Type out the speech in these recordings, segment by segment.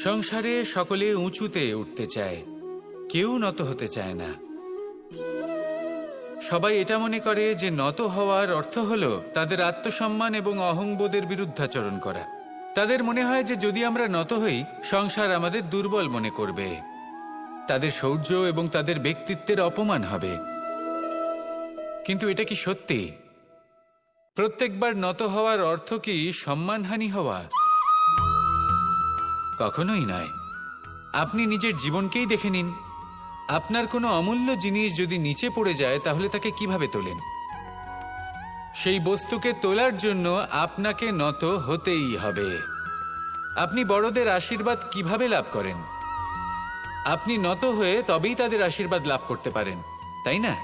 সংসারে সকলে উঁচুতে উঠতে চায়, কেউ নত হতে চায় না। সবাই এটা মনে করে যে নত হওয়ার অর্থ হলো তাদের আত্মসম্মান এবং অহংবোধের বিরুদ্ধাচরণ করা। তাদের মনে হয় যে যদি আমরা নত হই, সংসার আমাদের দুর্বল মনে করবে, তাদের শৌর্য এবং তাদের ব্যক্তিত্বের অপমান হবে। কিন্তু এটা কি সত্যি? প্রত্যেকবার নত হওয়ার অর্থ কি সম্মানহানি হওয়া? কখনোই নয়। আপনি নিজের জীবনকেই দেখে নিন। আপনার কোনো অমূল্য জিনিস যদি নিচে পড়ে যায়, তাহলে তাকে কিভাবে তোলেন? সেই বস্তুকে তোলার জন্য আপনাকে নত হতেই হবে। আপনি বড়দের আশীর্বাদ কিভাবে লাভ করেন? আপনি নত হয়ে তবেই তাদের আশীর্বাদ লাভ করতে পারেন, তাই না?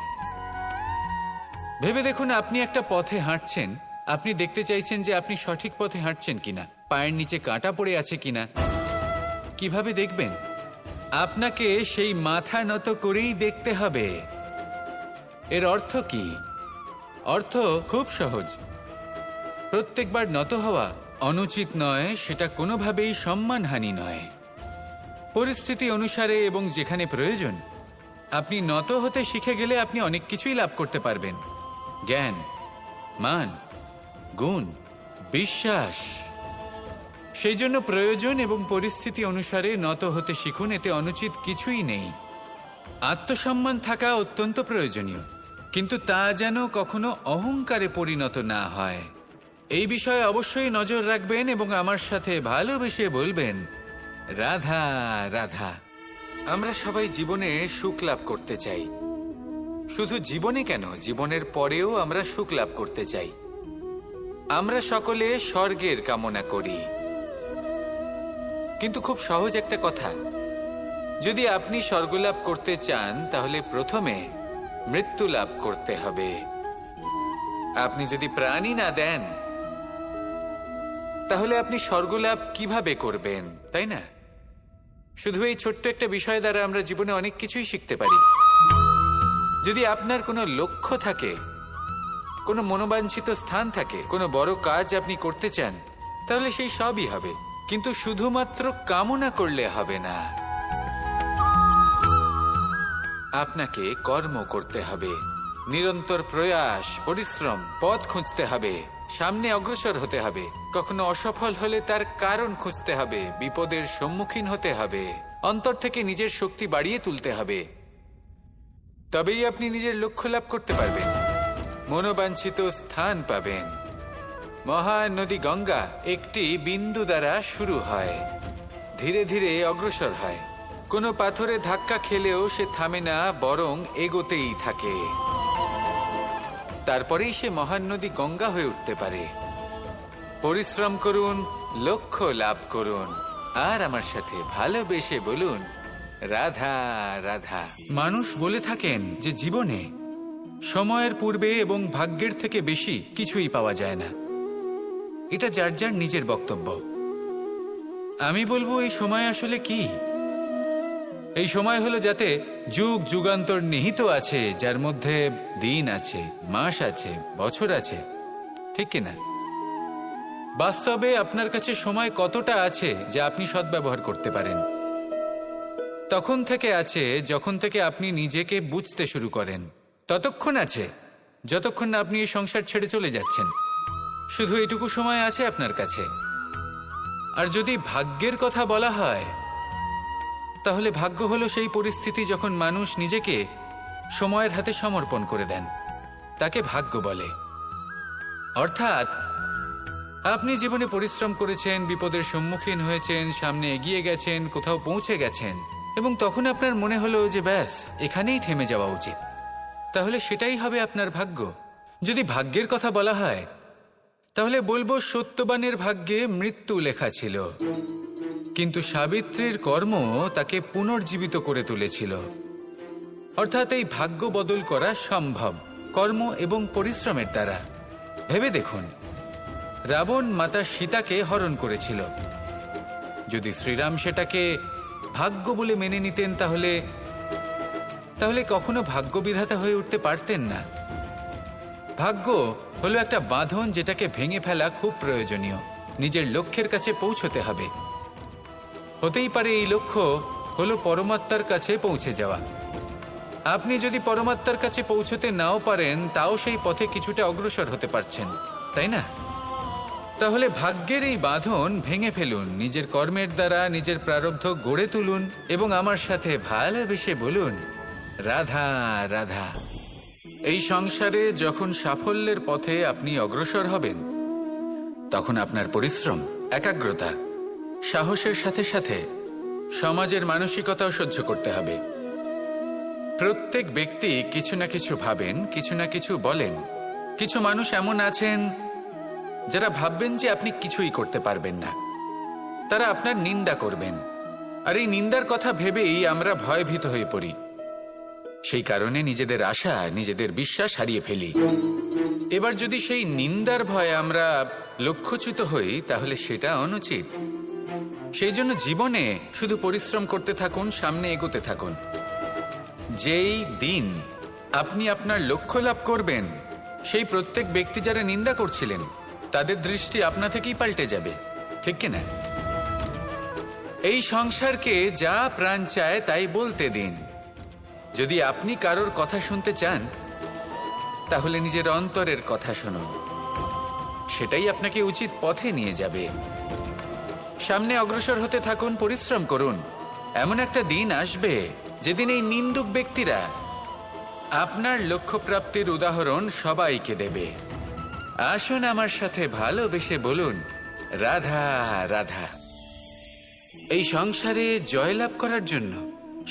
ভেবে দেখুন, আপনি একটা পথে হাঁটছেন, আপনি দেখতে চাইছেন যে আপনি সঠিক পথে হাঁটছেন কিনা, পায়ের নিচে কাঁটা পড়ে আছে কিনা। কিভাবে দেখবেন? আপনাকে সেই মাথা নত করেই দেখতে হবে। এর অর্থ কি? অর্থ খুব সহজ। প্রত্যেকবার নত হওয়া অনুচিত নয়, সেটা কোনোভাবেই সম্মানহানি নয়। পরিস্থিতি অনুসারে এবং যেখানে প্রয়োজন, আপনি নত হতে শিখে গেলে আপনি অনেক কিছুই লাভ করতে পারবেন। জ্ঞান, মান, গুণ, বিশ্বাস। সেই জন্য প্রয়োজন এবং পরিস্থিতি অনুসারে নত হতে শিখুন, এতে অনুচিত কিছুই নেই। আত্মসম্মান থাকা অত্যন্ত প্রয়োজনীয়, কিন্তু তা যেন কখনো অহংকারে পরিণত না হয়। এই বিষয়ে অবশ্যই নজর রাখবেন এবং আমার সাথে ভালোবেসে বলবেন, রাধা রাধা। আমরা সবাই জীবনে সুখ লাভ করতে চাই। শুধু জীবনে কেন, জীবনের পরেও আমরা সুখ লাভ করতে চাই। আমরা সকলে স্বর্গের কামনা করি। কিন্তু খুব সহজ একটা কথা, যদি আপনি স্বর্গ লাভ করতে চান, তাহলে প্রথমে মৃত্যু লাভ করতে হবে। আপনি যদি প্রাণই না দেন, তাহলে আপনি স্বর্গ লাভ কিভাবে করবেন, তাই না? শুধু এই ছোট্ট একটা বিষয় দ্বারা আমরা জীবনে অনেক কিছুই শিখতে পারি। যদি আপনার কোনো লক্ষ্য থাকে, কোনো মনোবাঞ্ছিত স্থান থাকে, কোনো বড় কাজ আপনি করতে চান, তাহলে সেই সবই হবে। কিন্তু শুধুমাত্র কামনা করলে হবে না, আপনাকে কর্ম করতে হবে। নিরন্তর প্রয়াস, পরিশ্রম, পথ খুঁজতে হবে, সামনে অগ্রসর হতে হবে। কখনো অসফল হলে তার কারণ খুঁজতে হবে, বিপদের সম্মুখীন হতে হবে, অন্তর থেকে নিজের শক্তি বাড়িয়ে তুলতে হবে। তবেই আপনি নিজের লক্ষ্য লাভ করতে পারবেন, মনোবাঞ্ছিত স্থান পাবেন। মহান নদী গঙ্গা একটি বিন্দু দ্বারা শুরু হয়, ধীরে ধীরে অগ্রসর হয়। কোনো পাথরে ধাক্কা খেলেও সে থামে না, বরং এগোতেই থাকে। তারপরেই সে মহান নদী গঙ্গা হয়ে উঠতে পারে। পরিশ্রম করুন, লক্ষ্য লাভ করুন, আর আমার সাথে ভালোবেসে বলুন, রাধা রাধা। মানুষ বলে থাকেন যে জীবনে সময়ের পূর্বে এবং ভাগ্যের থেকে বেশি কিছুই পাওয়া যায় না। এটা যার যার নিজের বক্তব্য। আমি বলবো, এই সময় আসলে কি? এই সময় হলো যাতে যুগ যুগান্তর নিহিত আছে, যার মধ্যে দিন আছে, মাস আছে, বছর আছে, ঠিক কিনা? বাস্তবে আপনার কাছে সময় কতটা আছে যা আপনি সদ্ব্যবহার করতে পারেন? তখন থেকে আছে যখন থেকে আপনি নিজেকে বুঝতে শুরু করেন। ততক্ষণ আছে যতক্ষণ না আপনি এই সংসার ছেড়ে চলে যাচ্ছেন। শুধু এটুকু সময় আছে আপনার কাছে। আর যদি ভাগ্যের কথা বলা হয়, তাহলে ভাগ্য হলো সেই পরিস্থিতি যখন মানুষ নিজেকে সময়ের হাতে সমর্পণ করে দেন, তাকে ভাগ্য বলে। অর্থাৎ আপনি জীবনে পরিশ্রম করেছেন, বিপদের সম্মুখীন হয়েছেন, সামনে এগিয়ে গেছেন, কোথাও পৌঁছে গেছেন, এবং তখন আপনার মনে হলো যে ব্যাস এখানেই থেমে যাওয়া উচিত। তাহলে সেটাই হবে আপনার ভাগ্য। যদি ভাগ্যের কথা বলা হয়, তাহলে বলবো সত্যবানের ভাগ্যে মৃত্যু লেখা ছিল, কিন্তু সাবিত্রীর কর্ম তাকে পুনর্জীবিত করে তুলেছিল। অর্থাৎ এই ভাগ্য বদল করা সম্ভব কর্ম এবং পরিশ্রমের দ্বারা। ভেবে দেখুন, রাবণ মাতা সীতাকে হরণ করেছিল। যদি শ্রীরাম সেটাকে ভাগ্য বলে মেনে নিতেন, তাহলে কখনো ভাগ্য বিধাতা হয়ে উঠতে পারতেন না। ভাগ্য হলো একটা বাঁধন, যেটাকে ভেঙে ফেলা খুব প্রয়োজনীয়। নিজের লক্ষ্যের কাছে পৌঁছতে হবে। হতেই পারে এই লক্ষ্য হলো পরমাত্মার কাছে পৌঁছে যাওয়া। আপনি যদি পরমাত্মার কাছে পৌঁছতে নাও পারেন, তাও সেই পথে কিছুটা অগ্রসর হতে পারছেন, তাই না? তাহলে ভাগ্যের এই বাঁধন ভেঙে ফেলুন, নিজের কর্মের দ্বারা নিজের প্রারব্ধ গড়ে তুলুন এবং আমার সাথে ভালোবেসে বলুন, রাধা রাধা। এই সংসারে যখন সাফল্যের পথে আপনি অগ্রসর হবেন, তখন আপনার পরিশ্রম, একাগ্রতা, সাহসের সাথে সাথে সমাজের মানসিকতাও সহ্য করতে হবে। প্রত্যেক ব্যক্তি কিছু না কিছু ভাবেন, কিছু না কিছু বলেন। কিছু মানুষ এমন আছেন যারা ভাববেন যে আপনি কিছুই করতে পারবেন না, তারা আপনার নিন্দা করবেন, আর এই নিন্দার কথা ভেবেই আমরা ভয়ভীত হয়ে পড়ি। সেই কারণে নিজেদের আশা, নিজেদের বিশ্বাস হারিয়ে ফেলি। এবার যদি সেই নিন্দার ভয়ে আমরা লক্ষ্যচ্যুত হই, তাহলে সেটা অনুচিত। সেই জন্য জীবনে শুধু পরিশ্রম করতে থাকুন, সামনে এগোতে থাকুন। যেই দিন আপনি আপনার লক্ষ্য লাভ করবেন, সেই প্রত্যেক ব্যক্তি যারা নিন্দা করছিলেন, তাদের দৃষ্টি আপনা থেকেই পাল্টে যাবে, ঠিক কিনা? এই সংসারকে যা প্রাণ চায় তাই বলতে দিন। যদি আপনি কারোর কথা শুনতে চান, তাহলে নিজের অন্তরের কথা শুনুন, সেটাই আপনাকে উচিত পথে নিয়ে যাবে। সামনে অগ্রসর হতে থাকুন, পরিশ্রম করুন। এমন একটা দিন আসবে যেদিন এই নিন্দুক ব্যক্তিরা আপনার লক্ষ্যপ্রাপ্তির উদাহরণ সবাইকে দেবে। আসুন আমার সাথে ভালোবেসে বলুন, রাধা রাধা। এই সংসারে জয়লাভ করার জন্য,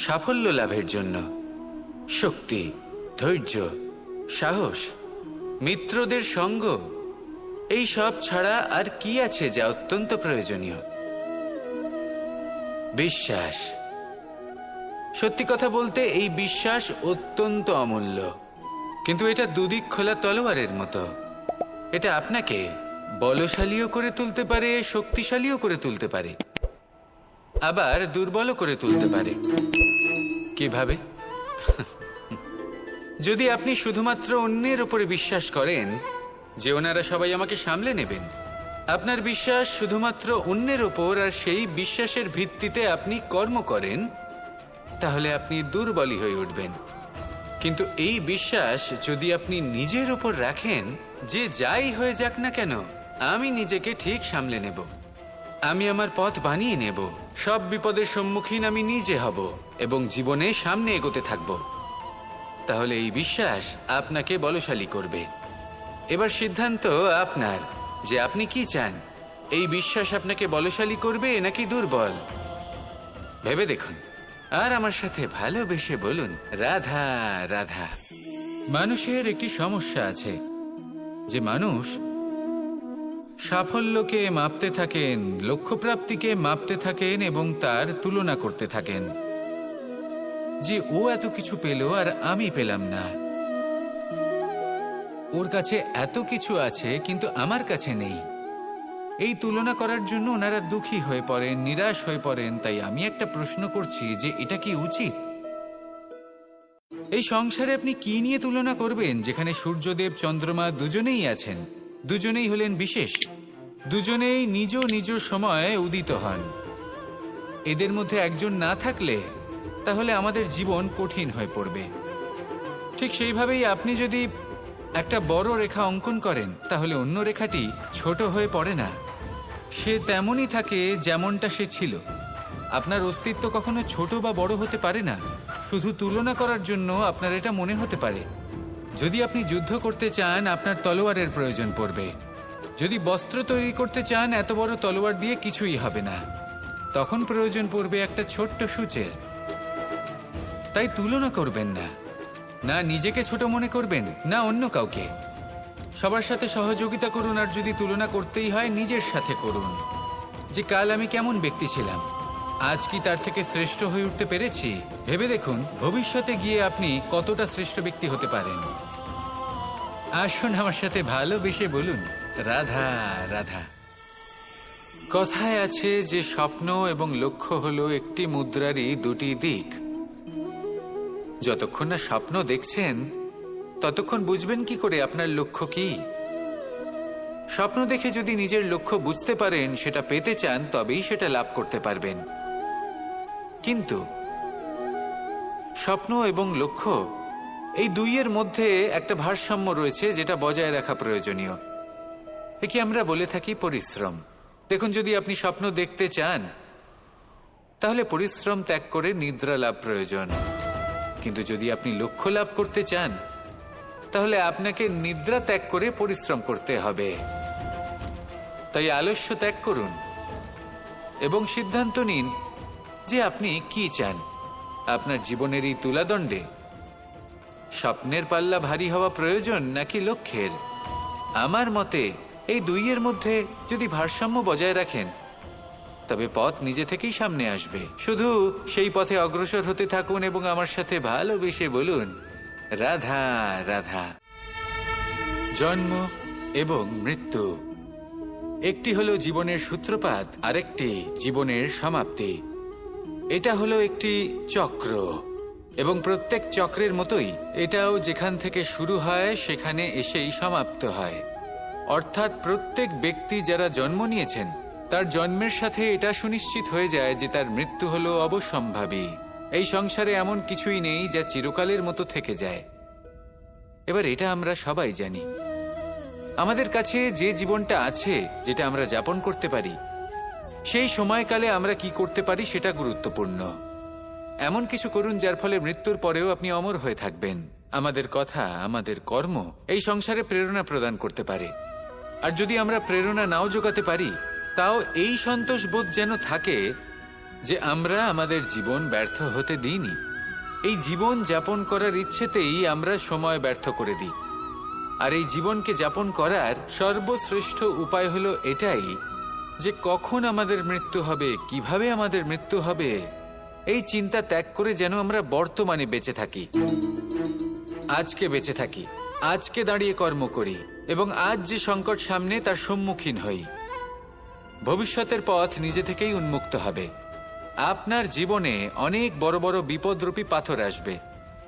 সাফল্য লাভের জন্য শক্তি, ধৈর্য, সাহস, মিত্রদের সঙ্গ, এই সব ছাড়া আর কি আছে যা অত্যন্ত প্রয়োজনীয়? বিশ্বাস। সত্যি কথা বলতে এই বিশ্বাস অত্যন্ত অমূল্য, কিন্তু এটা দুদিক খোলা তলোয়ারের মতো। এটা আপনাকে বলশালীও করে তুলতে পারে, শক্তিশালীও করে তুলতে পারে, আবার দুর্বলও করে তুলতে পারে। কিভাবে? যদি আপনি শুধুমাত্র অন্যের উপরে বিশ্বাস করেন যে ওনারা সবাই আমাকে সামলে নেবেন, আপনার বিশ্বাস শুধুমাত্র অন্যের ওপর, আর সেই বিশ্বাসের ভিত্তিতে আপনি কর্ম করেন, তাহলে আপনি দুর্বলই হয়ে উঠবেন। কিন্তু এই বিশ্বাস যদি আপনি নিজের উপর রাখেন যে যাই হয়ে যাক না কেন, আমি নিজেকে ঠিক সামলে নেব, আমি আমার পথ বানিয়ে নেব, সব বিপদের সম্মুখীন আমি নিজে হব এবং জীবনে সামনে এগোতে থাকব, তাহলে এই বিশ্বাস আপনাকে বলশালী করবে। এবার সিদ্ধান্ত আপনার যে আপনি কি চান, এই বিশ্বাস আপনাকে বলশালী করবে নাকি দুর্বল, ভেবে দেখুন। আর আমার সাথে ভালোবেসে বলুন, রাধা রাধা। মানুষের একটি সমস্যা আছে যে মানুষ সাফল্যকে মাপতে থাকেন, লক্ষ্যপ্রাপ্তিকে মাপতে থাকেন এবং তার তুলনা করতে থাকেন যে ও এত কিছু পেল আর আমি পেলাম না, ওর কাছে এত কিছু আছে কিন্তু আমার কাছে নেই। এই তুলনা করার জন্য ওনারা দুঃখী হয়ে পড়েন, নিরাশ হয়ে পড়েন। তাই আমি একটা প্রশ্ন করছি যে এটা কি উচিত? এই সংসারে আপনি কি নিয়ে তুলনা করবেন, যেখানে সূর্যদেব, চন্দ্রমা দুজনেই আছেন, দুজনেই হলেন বিশেষ, দুজনেই নিজ নিজ সময়ে উদিত হন। এদের মধ্যে একজন না থাকলে তাহলে আমাদের জীবন কঠিন হয়ে পড়বে। ঠিক সেইভাবেই আপনি যদি একটা বড় রেখা অঙ্কন করেন, তাহলে অন্য রেখাটি ছোট হয়ে পড়ে না, সে তেমনই থাকে যেমনটা সে ছিল। আপনার অস্তিত্ব কখনো ছোট বা বড় হতে পারে না। শুধু তুলনা করার জন্য আপনার এটা মনে হতে পারে। যদি আপনি যুদ্ধ করতে চান, আপনার তলোয়ারের প্রয়োজন পড়বে। যদি বস্ত্র তৈরি করতে চান, এত বড় তলোয়ার দিয়ে কিছুই হবে না, তখন প্রয়োজন পড়বে একটা ছোট্ট সূচের। তাই তুলনা করবেন না, না নিজেকে ছোট মনে করবেন, না অন্য কাউকে। সবার সাথে সহযোগিতা করুন, আর যদি তুলনা করতেই হয় নিজের সাথে করুন, যে কাল আমি কেমন ব্যক্তি ছিলাম, আজ কি তার থেকে শ্রেষ্ঠ হয়ে উঠতে পেরেছি। ভেবে দেখুন ভবিষ্যতে গিয়ে আপনি কতটা শ্রেষ্ঠ ব্যক্তি হতে পারেন। আসুন আমার সাথে ভালোবেসে বলুন, রাধা রাধা। কথায় আছে যে স্বপ্ন এবং লক্ষ্য হলো একটি মুদ্রারই দুটি দিক। যতক্ষণ না স্বপ্ন দেখছেন, ততক্ষণ বুঝবেন কি করে আপনার লক্ষ্য কি। স্বপ্ন দেখে যদি নিজের লক্ষ্য বুঝতে পারেন, সেটা পেতে চান, তবেই সেটা লাভ করতে পারবেন। কিন্তু স্বপ্ন এবং লক্ষ্য এই দুইয়ের মধ্যে একটা ভারসাম্য রয়েছে, যেটা বজায় রাখা প্রয়োজনীয়। একে আমরা বলে থাকি পরিশ্রম। দেখুন, যদি আপনি স্বপ্ন দেখতে চান তাহলে পরিশ্রম ত্যাগ করে নিদ্রা লাভ প্রয়োজন, কিন্তু যদি আপনি লক্ষ্য লাভ করতে চান তাহলে আপনাকে নিদ্রা ত্যাগ করে পরিশ্রম করতে হবে। তাই আলস্য ত্যাগ করুন এবং সিদ্ধান্ত নিন যে আপনি কি চান। আপনার জীবনের এই তুলাদণ্ডে স্বপ্নের পাল্লা ভারী হওয়া প্রয়োজন নাকি লক্ষ্যের? আমার মতে এই দুইয়ের মধ্যে যদি ভারসাম্য বজায় রাখেন তবে পথ নিজে থেকেই সামনে আসবে। শুধু সেই পথে অগ্রসর হতে থাকুন এবং আমার সাথে ভালোবেসে বলুন, রাধা রাধা। জন্ম এবং মৃত্যু, একটি হলো জীবনের সূত্রপাত, আরেকটি জীবনের সমাপ্তি। এটা হলো একটি চক্র এবং প্রত্যেক চক্রের মতোই এটাও যেখান থেকে শুরু হয় সেখানে এসেই সমাপ্ত হয়। অর্থাৎ প্রত্যেক ব্যক্তি যারা জন্ম নিয়েছেন তার জন্মের সাথে এটা সুনিশ্চিত হয়ে যায় যে তার মৃত্যু হলো অবশ্যম্ভাবী। এই সংসারে এমন কিছুই নেই যা চিরকালের মতো থেকে যায়। এবার এটা আমরা সবাই জানি। আমাদের কাছে যে জীবনটা আছে, যেটা আমরা যাপন করতে পারি, সেই সময়কালে আমরা কি করতে পারি সেটা গুরুত্বপূর্ণ। এমন কিছু করুন যার ফলে মৃত্যুর পরেও আপনি অমর হয়ে থাকবেন। আমাদের কথা, আমাদের কর্ম এই সংসারে প্রেরণা প্রদান করতে পারে। আর যদি আমরা প্রেরণা নাও জোগাতে পারি, তাও এই সন্তোষ বোধ যেন থাকে যে আমরা আমাদের জীবন ব্যর্থ হতে দিইনি। এই জীবন যাপন করার ইচ্ছেতেই আমরা সময় ব্যর্থ করে দিই। আর এই জীবনকে যাপন করার সর্বশ্রেষ্ঠ উপায় হলো এটাই যে কখন আমাদের মৃত্যু হবে, কিভাবে আমাদের মৃত্যু হবে, এই চিন্তা ত্যাগ করে যেন আমরা বর্তমানে বেঁচে থাকি, আজকে বেঁচে থাকি, আজকে দাঁড়িয়ে কর্ম করি এবং আজ যে সংকট সামনে তার সম্মুখীন হই। ভবিষ্যতের পথ নিজে থেকেই উন্মুক্ত হবে। আপনার জীবনে অনেক বড় বড় বিপদরূপী পাথর আসবে।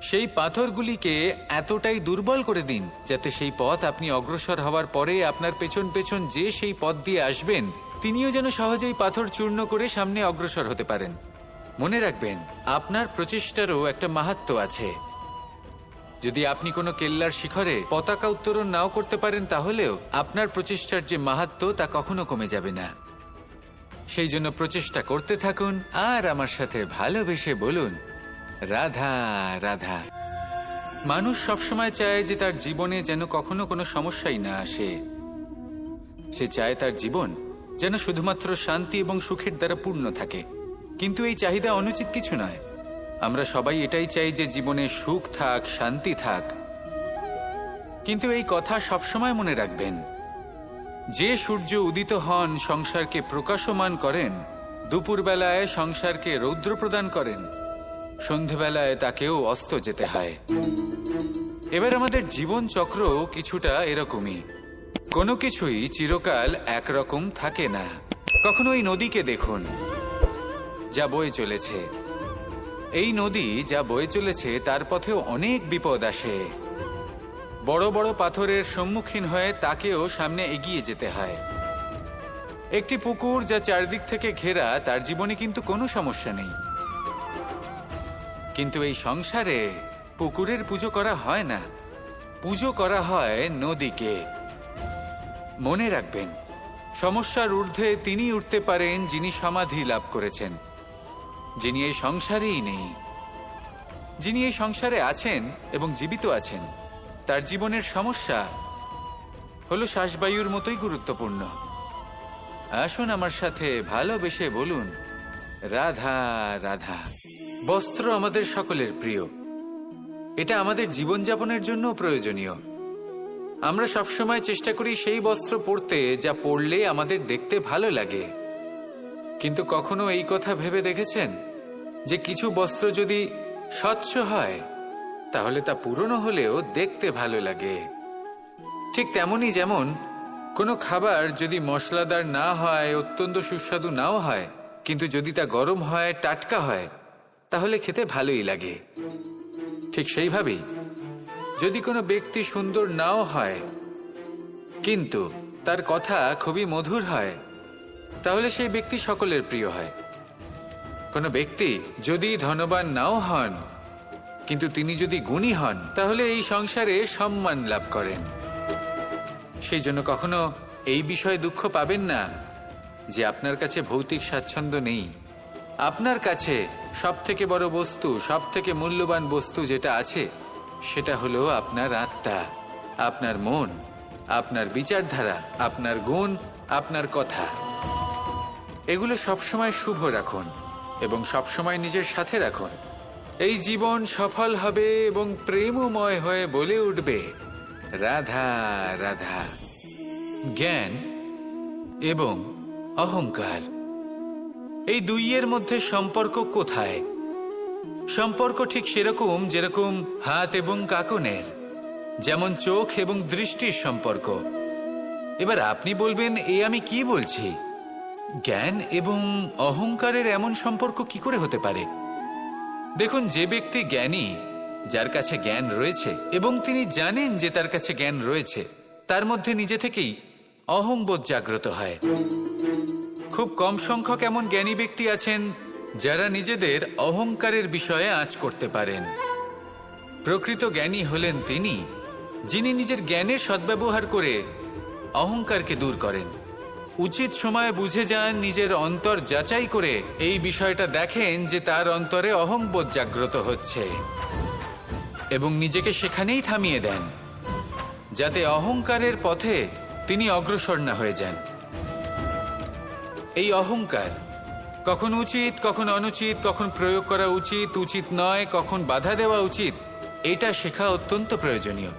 সেই পাথরগুলিকে এতটাই দুর্বল করে দিন যাতে সেই পথ আপনি অগ্রসর হওয়ার পরে আপনার পেছন পেছন যে সেই পথ দিয়ে আসবেন তিনিও যেন সহজেই পাথর চূর্ণ করে সামনে অগ্রসর হতে পারেন। মনে রাখবেন, আপনার প্রচেষ্টারও একটা মাহাত্ম্য আছে। যদি আপনি কোনো কেল্লার শিখরে পতাকা উত্তোলন নাও করতে পারেন, তাহলেও আপনার প্রচেষ্টার যে মাহাত্ম্য তা কখনো কমে যাবে না। সেই জন্য প্রচেষ্টা করতে থাকুন আর আমার সাথে ভালোবেসে বলুন, রাধা রাধা। মানুষ সবসময় চায় যে তার জীবনে যেন কখনো কোনো সমস্যাই না আসে। সে চায় তার জীবন যেন শুধুমাত্র শান্তি এবং সুখের দ্বারা পূর্ণ থাকে। কিন্তু এই চাহিদা অনুচিত কিছু নয়। আমরা সবাই এটাই চাই যে জীবনে সুখ থাক, শান্তি থাক। কিন্তু এই কথা সবসময় মনে রাখবেন, যে সূর্য উদিত হন সংসারকে প্রকাশমান করেন, দুপুরবেলায় সংসারকে রৌদ্র প্রদান করেন, সন্ধেবেলায় তাকেও অস্ত যেতে হয়। এবার আমাদের জীবন চক্র কিছুটা এরকমই। কোনো কিছুই চিরকাল একরকম থাকে না। কখনো এই নদীকে দেখুন যা বয়ে চলেছে। এই নদী যা বয়ে চলেছে তার পথেও অনেক বিপদ আসে। বড় বড় পাথরের সম্মুখীন হয়ে তাকেও সামনে এগিয়ে যেতে হয়। একটি পুকুর যা চারদিক থেকে ঘেরা, তার জীবনে কিন্তু কোনো সমস্যা নেই। কিন্তু এই সংসারে পুকুরের পুজো করা হয় না, পুজো করা হয় নদীকে। মনে রাখবেন, সমস্যার ঊর্ধ্বে তিনি উঠতে পারেন যিনি সমাধি লাভ করেছেন, যিনি এই সংসারেই নেই। যিনি এই সংসারে আছেন এবং জীবিত আছেন, তার জীবনের সমস্যা হলো শ্বাসবায়ুর মতোই গুরুত্বপূর্ণ। আসুন আমার সাথে ভালোবেসে বলুন, রাধা রাধা। বস্ত্র আমাদের সকলের প্রিয়। এটা আমাদের জীবনযাপনের জন্য প্রয়োজনীয়। আমরা সবসময় চেষ্টা করি সেই বস্ত্র পরতে যা পরলে আমাদের দেখতে ভালো লাগে। কিন্তু কখনো এই কথা ভেবে দেখেছেন যে কিছু বস্ত্র যদি স্বচ্ছ হয় তাহলে তা পুরনো হলেও দেখতে ভালো লাগে? ঠিক তেমনি যেমন কোনো খাবার যদি মশলাদার না হয়, অত্যন্ত সুস্বাদু নাও হয়, কিন্তু যদি তা গরম হয়, টাটকা হয়, তাহলে খেতে ভালোই লাগে। ঠিক সেইভাবেই যদি কোনো ব্যক্তি সুন্দর নাও হয় কিন্তু তার কথা খুবই মধুর হয়, তাহলে সেই ব্যক্তি সকলের প্রিয় হয়। কোনো ব্যক্তি যদি ধনবান নাও হন, কিন্তু তিনি যদি গুণী হন, তাহলে এই সংসারে সম্মান লাভ করেন। সেই জন্য কখনো এই বিষয়ে দুঃখ পাবেন না যে আপনার কাছে ভৌতিক স্বাচ্ছন্দ্য নেই। আপনার কাছে সব থেকে বড় বস্তু, সব থেকে মূল্যবান বস্তু যেটা আছে, সেটা হলো আপনার আত্মা, আপনার মন, আপনার বিচারধারা, আপনার গুণ, আপনার কথা। এগুলো সবসময় শুভ রাখুন এবং সবসময় নিজের সাথে রাখুন। এই জীবন সফল হবে এবং প্রেমময় হয়ে বলে উঠবে, রাধা রাধা। জ্ঞান এবং অহংকার, এই দুইয়ের মধ্যে সম্পর্ক কোথায়? সম্পর্ক ঠিক সেরকম যেরকম হাত এবং কাকনের, যেমন চোখ এবং দৃষ্টির সম্পর্ক। এবার আপনি বলবেন, এ আমি কি বলছি? জ্ঞান এবং অহংকারের এমন সম্পর্ক কি করে হতে পারে? দেখুন, যে ব্যক্তি জ্ঞানী, যার কাছে জ্ঞান রয়েছে এবং তিনি জানেন যে তার কাছে জ্ঞান রয়েছে, তার মধ্যে নিজে থেকেই অহংবোধ জাগ্রত হয়। খুব কম সংখ্যক এমন জ্ঞানী ব্যক্তি আছেন যারা নিজেদের অহংকারের বিষয়ে আঁচ করতে পারেন। প্রকৃত জ্ঞানী হলেন তিনি, যিনি নিজের জ্ঞানের সদ্ব্যবহার করে অহংকারকে দূর করেন। উচিত সময়ে বুঝে যান, নিজের অন্তর যাচাই করে এই বিষয়টা দেখেন যে তার অন্তরে অহংবোধ জাগ্রত হচ্ছে এবং নিজেকে সেখানেই থামিয়ে দেন, যাতে অহংকারের পথে তিনি অগ্রসর না হয়ে যান। এই অহংকার কখন উচিত, কখন অনুচিত, কখন প্রয়োগ করা উচিত, উচিত নয়, কখন বাধা দেওয়া উচিত, এটা শেখা অত্যন্ত প্রয়োজনীয়।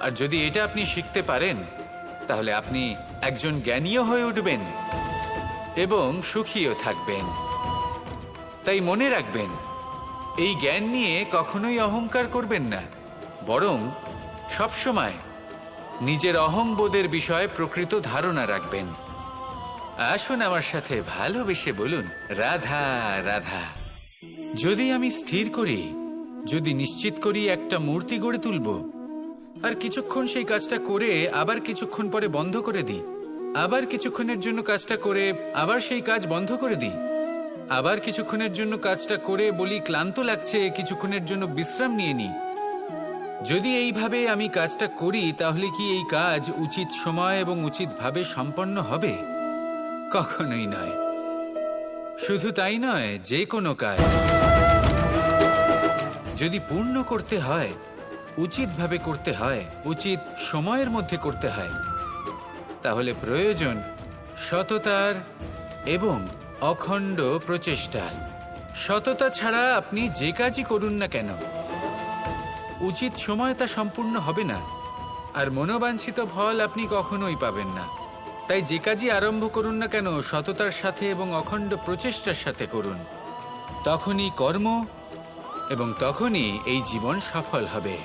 আর যদি এটা আপনি শিখতে পারেন, তাহলে আপনি একজন জ্ঞানীও হয়ে উঠবেন এবং সুখীও থাকবেন। তাই মনে রাখবেন, এই জ্ঞান নিয়ে কখনোই অহংকার করবেন না, বরং সবসময় নিজের অহংবোধের বিষয়ে প্রকৃত ধারণা রাখবেন। আসুন আমার সাথে ভালোবেসে বলুন, রাধা রাধা। যদি আমি স্থির করি, যদি নিশ্চিত করি একটা মূর্তি গড়ে তুলব, আর কিছুক্ষণ সেই কাজটা করে আবার কিছুক্ষণ পরে বন্ধ করে দিই, আবার কিছুক্ষণের জন্য কাজটা করে আবার সেই কাজ বন্ধ করে দিই, আবার কিছুক্ষণের জন্য কাজটা করে বলি ক্লান্ত লাগছে, কিছুক্ষণের জন্য বিশ্রাম নিয়ে নিই, যদি এইভাবে আমি কাজটা করি, তাহলে কি এই কাজ উচিত সময় এবং উচিতভাবে সম্পন্ন হবে? কখনোই নয়। শুধু তাই নয়, যে কোনো কাজ যদি পূর্ণ করতে হয়, উচিতভাবে করতে হয়, উচিত সময়ের মধ্যে করতে হয়, তাহলে প্রয়োজন সততার এবং অখণ্ড প্রচেষ্টার। সততা ছাড়া আপনি যে কাজই করুন না কেন, উচিত সময় তা সম্পূর্ণ হবে না, আর মনোবাঞ্ছিত ফল আপনি কখনোই পাবেন না। তাই যে কাজই আরম্ভ করুন না কেন, সততার সাথে এবং অখণ্ড প্রচেষ্টার সাথে করুন। তখনই কর্ম এবং তখনই এই জীবন সফল হবে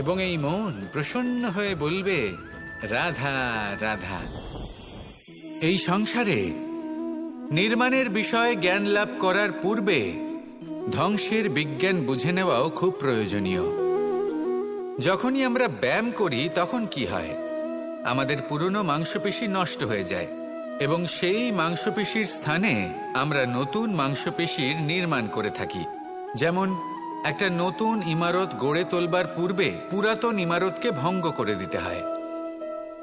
এবং এই মন প্রসন্ন হয়ে বলবে, রাধা রাধা। এই সংসারে নির্মাণের বিষয়ে জ্ঞান লাভ করার পূর্বে ধ্বংসের বিজ্ঞান বুঝে নেওয়াও খুব প্রয়োজনীয়। যখনই আমরা ব্যায়াম করি, তখন কি হয়? আমাদের পুরনো মাংসপেশি নষ্ট হয়ে যায় এবং সেই মাংসপেশির স্থানে আমরা নতুন মাংসপেশির নির্মাণ করে থাকি। যেমন একটা নতুন ইমারত গড়ে তোলবার পূর্বে পুরাতন ইমারতকে ভঙ্গ করে দিতে হয়,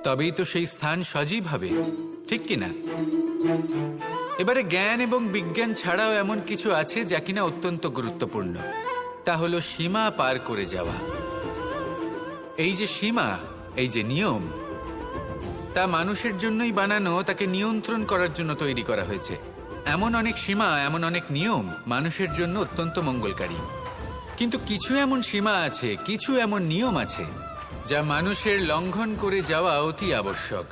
তবেই তো সেই স্থান সজীব হবে, ঠিক কিনা? এবারে জ্ঞান এবং বিজ্ঞান ছাড়াও এমন কিছু আছে যা কিনা অত্যন্ত গুরুত্বপূর্ণ। তা হলো সীমা পার করে যাওয়া। এই যে সীমা, এই যে নিয়ম, তা মানুষের জন্যই বানানো, তাকে নিয়ন্ত্রণ করার জন্য তৈরি করা হয়েছে। এমন অনেক সীমা, এমন অনেক নিয়ম মানুষের জন্য অত্যন্ত মঙ্গলকারী। কিন্তু কিছু এমন সীমা আছে, কিছু এমন নিয়ম আছে যা মানুষের লঙ্ঘন করে যাওয়া অতি আবশ্যক।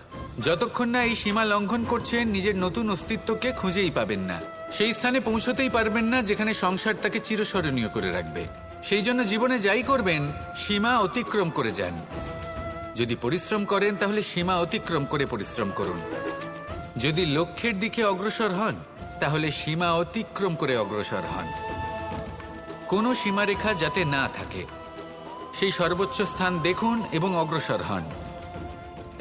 যতক্ষণ না এই সীমা লঙ্ঘন করছেন, নিজের নতুন অস্তিত্বকে খুঁজেই পাবেন না, সেই স্থানে পৌঁছতেই পারবেন না যেখানে সংসার তাকে চিরস্মরণীয় করে রাখবে। সেই জন্য জীবনে যাই করবেন, সীমা অতিক্রম করে যান। যদি পরিশ্রম করেন, তাহলে সীমা অতিক্রম করে পরিশ্রম করুন। যদি লক্ষ্যের দিকে অগ্রসর হন, তাহলে সীমা অতিক্রম করে অগ্রসর হন। কোনো সীমারেখা যাতে না থাকে, সেই সর্বোচ্চ স্থান দেখুন এবং অগ্রসর হন।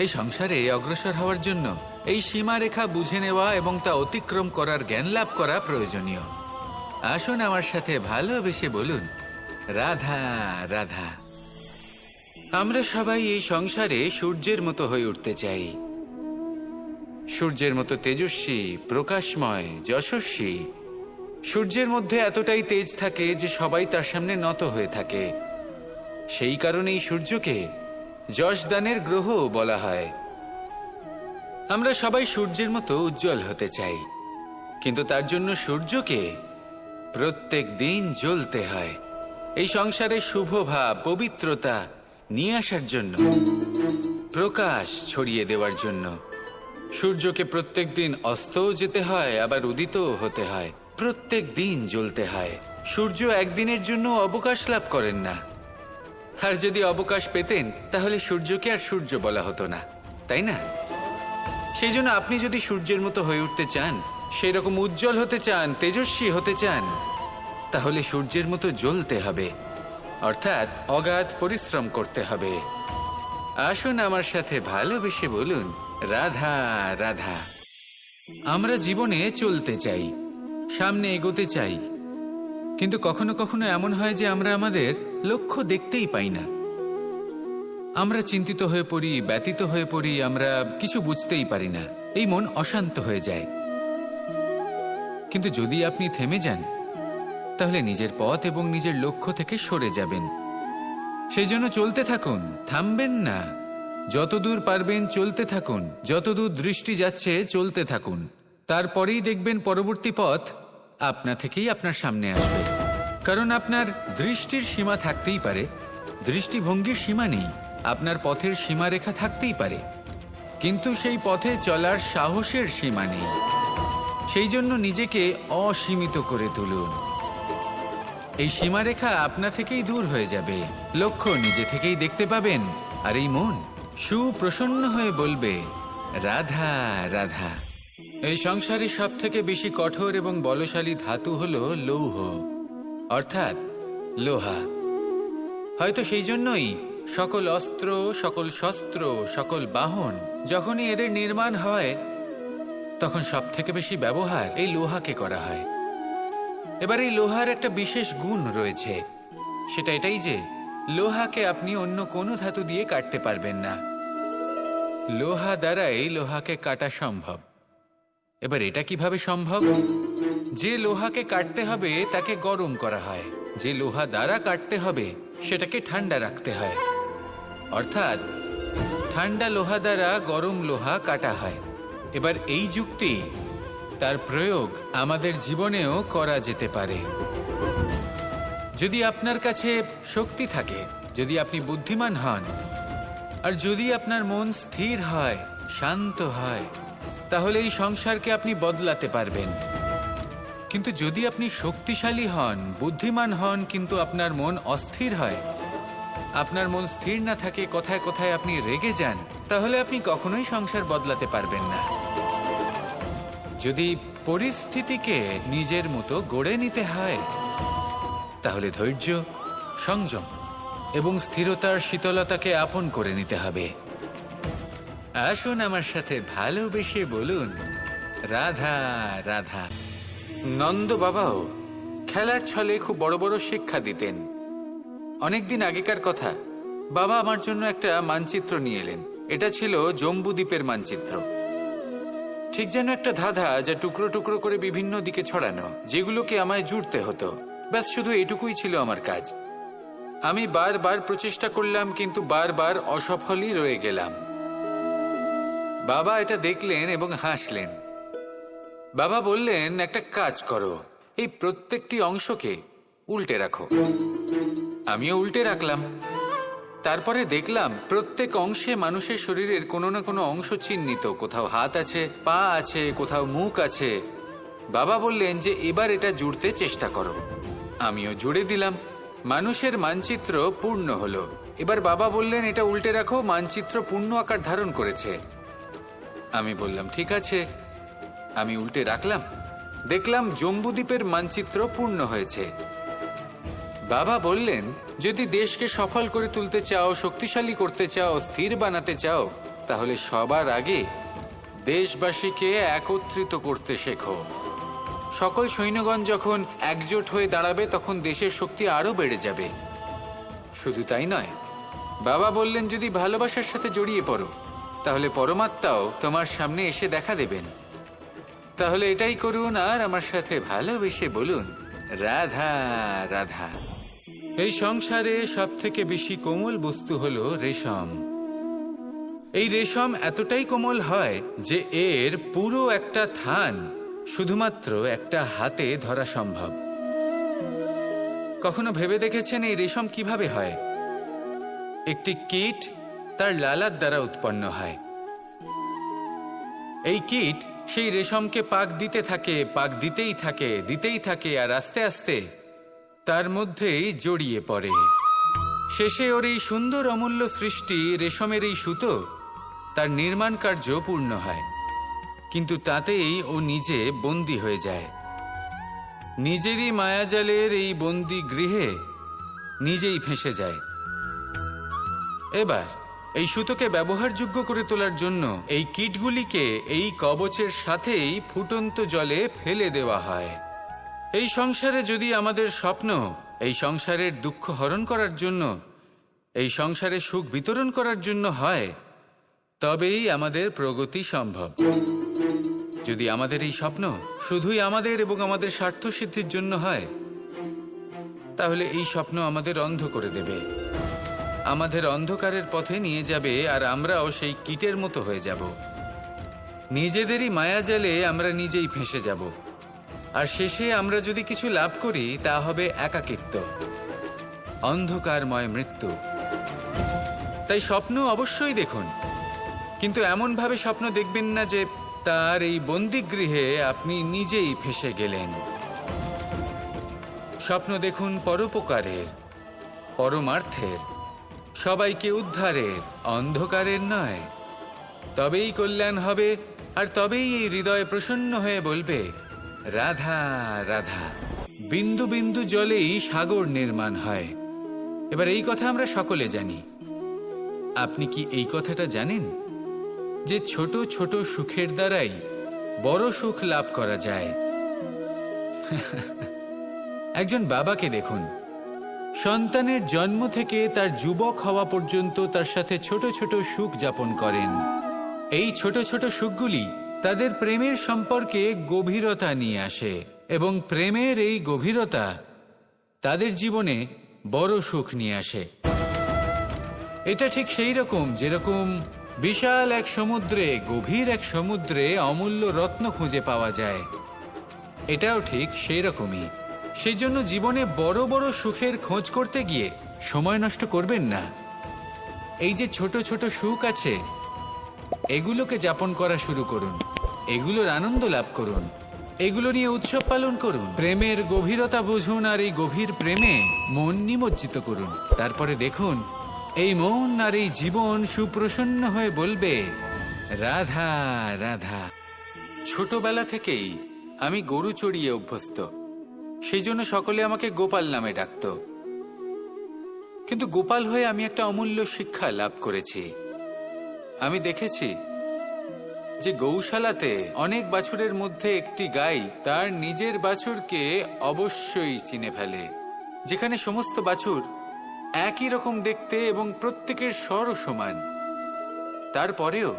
এই সংসারে অগ্রসর হওয়ার জন্য এই সীমারেখা বুঝে নেওয়া এবং তা অতিক্রম করার জ্ঞান লাভ করা প্রয়োজনীয়। আসুন আমার সাথে ভালোবেসে বলুন, রাধা রাধা। আমরা সবাই এই সংসারে সূর্যের মতো হয়ে উঠতে চাই, সূর্যের মতো তেজস্বী, প্রকাশময়, যশস্বী। সূর্যের মধ্যে এতটাই তেজ থাকে যে সবাই তার সামনে নত হয়ে থাকে। সেই কারণেই সূর্যকে যশদানের গ্রহ বলা হয়। আমরা সবাই সূর্যের মতো উজ্জ্বল হতে চাই, কিন্তু তার জন্য সূর্যকে প্রত্যেক দিন জ্বলতে হয় এই সংসারে শুভ ভাব, পবিত্রতা নিয়ে আসার জন্য, প্রকাশ ছড়িয়ে দেওয়ার জন্য। সূর্যকে প্রত্যেক দিন অস্তও যেতে হয়, আবার উদিতও হতে হয়, প্রত্যেক দিন জ্বলতে হয়। সূর্য একদিনের জন্য অবকাশ লাভ করেন না। আর যদি অবকাশ পেতেন তাহলে সূর্যকে আর সূর্য বলা হতো না, তাই না? সেই জন্য আপনি যদি সূর্যের মতো হয়ে উঠতে চান, সেই রকম উজ্জ্বল হতে চান, তেজস্বী হতে চান, তাহলে সূর্যের মতো জ্বলতে হবে, অর্থাৎ অগাধ পরিশ্রম করতে হবে। আসুন আমার সাথে ভালোবেসে বলুন, রাধা রাধা। আমরা জীবনে চলতে চাই, সামনে এগোতে চাই, কিন্তু কখনো কখনো এমন হয় যে আমরা আমাদের লক্ষ্য দেখতেই পাই না। আমরা চিন্তিত হয়ে পড়ি, ব্যতীত হয়ে পড়ি, আমরা কিছু বুঝতেই পারি না, এই মন অশান্ত হয়ে যায়। কিন্তু যদি আপনি থেমে যান, তাহলে নিজের পথ এবং নিজের লক্ষ্য থেকে সরে যাবেন। সেই জন্য চলতে থাকুন, থামবেন না। যতদূর পারবেন চলতে থাকুন, যতদূর দৃষ্টি যাচ্ছে চলতে থাকুন। তারপরেই দেখবেন পরবর্তী পথ আপনা থেকেই আপনার সামনে আসবে। কারণ আপনার দৃষ্টির সীমা থাকতেই পারে, দৃষ্টিভঙ্গির সীমা নেই। আপনার পথের সীমারেখা থাকতেই পারে, কিন্তু সেই পথে চলার সাহসের সীমা নেই। সেই জন্য নিজেকে অসীমিত করে তুলুন। এই সীমারেখা আপনা থেকেই দূর হয়ে যাবে, লক্ষ্য নিজে থেকেই দেখতে পাবেন, আর এই মন সুপ্রসন্ন হয়ে বলবে, রাধা রাধা। এই সংসারে সব থেকে বেশি কঠোর এবং বলশালী ধাতু হল লৌহ, অর্থাৎ লোহা। হয়তো সেই জন্যই সকল অস্ত্র, সকল শস্ত্র, সকল বাহন যখনই এদের নির্মাণ হয়, তখন সব থেকে বেশি ব্যবহার এই লোহাকে করা হয়। এবার এই লোহার একটা বিশেষ গুণ রয়েছে, সেটা এটাই যে লোহাকে আপনি অন্য কোনো ধাতু দিয়ে কাটতে পারবেন না। লোহা দ্বারাই লোহাকে কাটা সম্ভব। এবার এটা কিভাবে সম্ভব? যে লোহাকে কাটতে হবে তাকে গরম করা হয়, যে লোহা দ্বারা কাটতে হবে সেটাকে ঠান্ডা রাখতে হয়। অর্থাৎ ঠান্ডা লোহা দ্বারা গরম লোহা কাটা হয়। এবার এই যুক্তি, তার প্রয়োগ আমাদের জীবনেও করা যেতে পারে। যদি আপনার কাছে শক্তি থাকে, যদি আপনি বুদ্ধিমান হন, আর যদি আপনার মন স্থির হয়, শান্ত হয়, তাহলে এই সংসারকে আপনি বদলাতে পারবেন। কিন্তু যদি আপনি শক্তিশালী হন, বুদ্ধিমান হন, কিন্তু আপনার মন অস্থির হয়, আপনার মন স্থির না থাকে, কোথায় কোথায় আপনি রেগে যান, তাহলে আপনি কখনোই সংসার বদলাতে পারবেন না। যদি পরিস্থিতিকে নিজের মতো গড়ে নিতে হয়, তাহলে ধৈর্য, সংযম এবং স্থিরতার শীতলতাকে আপন করে নিতে হবে। আসুন আমার সাথে ভালোবেসে বলুন, রাধা রাধা। নন্দ বাবাও খেলার ছলে খুব বড় বড় শিক্ষা দিতেন। অনেকদিন আগেকার কথা, বাবা আমার জন্য একটা মানচিত্র নিয়ে এলেন। এটা ছিল জম্বুদ্বীপের মানচিত্র, ঠিক যেন একটা ধাঁধা, যা টুকরো টুকরো করে বিভিন্ন দিকে ছড়ানো, যেগুলোকে আমায় জুড়তে হতো। ব্যাস শুধু এটুকুই ছিল আমার কাজ। আমি বারবার প্রচেষ্টা করলাম, কিন্তু বারবার অসফলই রয়ে গেলাম। বাবা এটা দেখলেন এবং হাসলেন। বাবা বললেন, একটা কাজ করো, এই প্রত্যেকটি অংশকে উল্টে রাখো। আমিও উল্টে রাখলাম। তারপরে দেখলাম প্রত্যেক অংশে মানুষের শরীরের কোনো না কোনো অংশ চিহ্নিত। কোথাও হাত আছে, পা আছে, কোথাও মুখ আছে। বাবা বললেন যে এবার এটা জুড়তে চেষ্টা করো। আমিও জুড়ে দিলাম। মানুষের মানচিত্র পূর্ণ হলো। এবার বাবা বললেন, এটা উল্টে রাখো, মানচিত্র পূর্ণ আকার ধারণ করেছে। আমি বললাম, ঠিক আছে। আমি উল্টে রাখলাম, দেখলাম জম্বুদ্বীপের মানচিত্র পূর্ণ হয়েছে। বাবা বললেন, যদি দেশকে সফল করে তুলতে চাও, শক্তিশালী করতে চাও, স্থির বানাতে চাও, তাহলে সবার আগে দেশবাসীকে একত্রিত করতে শেখো। সকল সৈন্যগণ যখন একজোট হয়ে দাঁড়াবে তখন দেশের শক্তি আরো বেড়ে যাবে। শুধু তাই নয়, বাবা বললেন যদি ভালোবাসার সাথে জড়িয়ে পড়ো তাহলে পরমাত্মাও তোমার সামনে এসে দেখা দেবেন। তাহলে এটাই করুন আর আমার সাথে ভালোবেসে বলুন, রাধা রাধা। এই সংসারে সব থেকে বেশি কোমল বস্তু হলো রেশম। এই রেশম এতটাই কোমল হয় যে এর পুরো একটা থান শুধুমাত্র একটা হাতে ধরা সম্ভব। কখনো ভেবে দেখেছেন এই রেশম কিভাবে হয়? একটি কীট তার লালার দ্বারা উৎপন্ন হয়। এই কীট সেই রেশমকে পাক দিতে থাকে, পাক দিতেই থাকে আর আস্তে আস্তে তার মধ্যেই জড়িয়ে পড়ে। শেষে ওর এই সুন্দর অমূল্য সৃষ্টি রেশমের এই সুতো তার নির্মাণ কার্য পূর্ণ হয়, কিন্তু তাতেই ও নিজে বন্দী হয়ে যায়। নিজেরই মায়াজালের এই বন্দী গৃহে নিজেই ফেঁসে যায়। এবার এই সুতোকে ব্যবহারযোগ্য করে তোলার জন্য এই কীটগুলিকে এই কবচের সাথেই ফুটন্ত জলে ফেলে দেওয়া হয়। এই সংসারে যদি আমাদের স্বপ্ন এই সংসারের দুঃখ হরণ করার জন্য, এই সংসারে সুখ বিতরণ করার জন্য হয়, তবেই আমাদের প্রগতি সম্ভব। যদি আমাদের এই স্বপ্ন শুধুই আমাদের এবং আমাদের স্বার্থ সিদ্ধির জন্য হয়, তাহলে এই স্বপ্ন আমাদের অন্ধ করে দেবে, আমাদের অন্ধকারের পথে নিয়ে যাবে আর আমরাও সেই কীটের মতো হয়ে যাব। নিজেদেরই মায়াজালে আমরা নিজেই ফেঁসে যাব, আর শেষে আমরা যদি কিছু লাভ করি তা হবে একাকিত্ব, অন্ধকারময় মৃত্যু। তাই স্বপ্ন অবশ্যই দেখুন, কিন্তু এমনভাবে স্বপ্ন দেখবেন না যে তার এই বন্দিগৃহে আপনি নিজেই ফেঁসে গেলেন। স্বপ্ন দেখুন পরোপকারের, পরমার্থের, সবাইকে উদ্ধারের, অন্ধকারের নয়। তবেই কল্যাণ হবে, আর তবেই এই হৃদয় প্রসন্ন হয়ে বলবে, রাধা রাধা। বিন্দু বিন্দু জলেই সাগর নির্মাণ হয়। এবার এই কথা আমরা সকলে জানি। আপনি কি এই কথাটা জানেন যে ছোট ছোট সুখের দ্বারাই বড় সুখ লাভ করা যায়? একজন বাবাকে দেখুন, সন্তানের জন্ম থেকে তার যুবক হওয়া পর্যন্ত তার সাথে ছোট ছোট সুখ যাপন করেন। এই ছোট ছোট সুখগুলি তাদের প্রেমের সম্পর্কে গভীরতা নিয়ে আসে, এবং প্রেমের এই গভীরতা তাদের জীবনে বড় সুখ নিয়ে আসে। এটা ঠিক সেই রকম যেরকম বিশাল এক সমুদ্রে, গভীর এক সমুদ্রে অমূল্য রত্ন খুঁজে পাওয়া যায়। এটাও ঠিক সেই রকমই। সেই জন্য জীবনে বড় বড় সুখের খোঁজ করতে গিয়ে সময় নষ্ট করবেন না। এই যে ছোট ছোট সুখ আছে, এগুলোকে যাপন করা শুরু করুন, এগুলোর আনন্দ লাভ করুন, এগুলো নিয়ে উৎসব পালন করুন। প্রেমের গভীরতা বুঝুন আর এই গভীর প্রেমে মন নিমজ্জিত করুন। তারপরে দেখুন এই মন আর এই জীবন সুপ্রসন্ন হয়ে বলবে, রাধা রাধা। ছোটবেলা থেকেই আমি গরু চড়িয়ে অভ্যস্ত, সেই জন্য সকলে আমাকে গোপাল নামে ডাকত। কিন্তু গোপাল হয়ে আমি একটা অমূল্য শিক্ষা লাভ করেছি। আমি দেখেছি যে গৌশালাতে অনেক বাছুরের মধ্যে একটি গাই তার নিজের বাছুরকে অবশ্যই চিনে ফেলে। যেখানে সমস্ত বাছুর একই রকম দেখতে এবং প্রত্যেকের স্বরও সমান, তারপরেও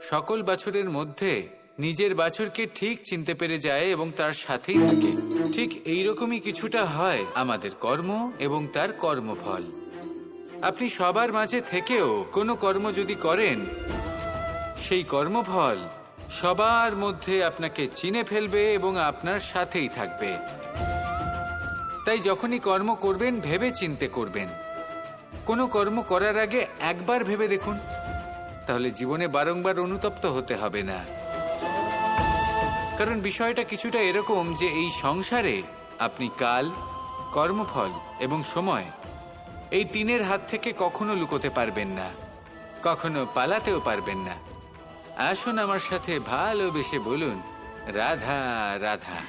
সকল বাছুরের মধ্যে নিজের বাছুরকে ঠিক চিনতে পেরে যায় এবং তার সাথেই থাকে। ঠিক এইরকমই কিছুটা হয় আমাদের কর্ম এবং তার কর্মফল। আপনি সবার মাঝে থেকেও কোনো কর্ম যদি করেন, সেই কর্মফল সবার মধ্যে আপনাকে চিনে ফেলবে এবং আপনার সাথেই থাকবে। তাই যখনই কর্ম করবেন ভেবে চিন্তে করবেন। কোনো কর্ম করার আগে একবার ভেবে দেখুন, তাহলে জীবনে বারংবার অনুতপ্ত হতে হবে না। কারণ বিষয়টা কিছুটা এরকম যে এই সংসারে আপনি কাল, কর্মফল এবং সময়, এই তিনের হাত থেকে কখনো লুকোতে পারবেন না, কখনো পালাতেও পারবেন না। আসুন আমার সাথে ভালোবেসে বলুন, রাধা রাধা।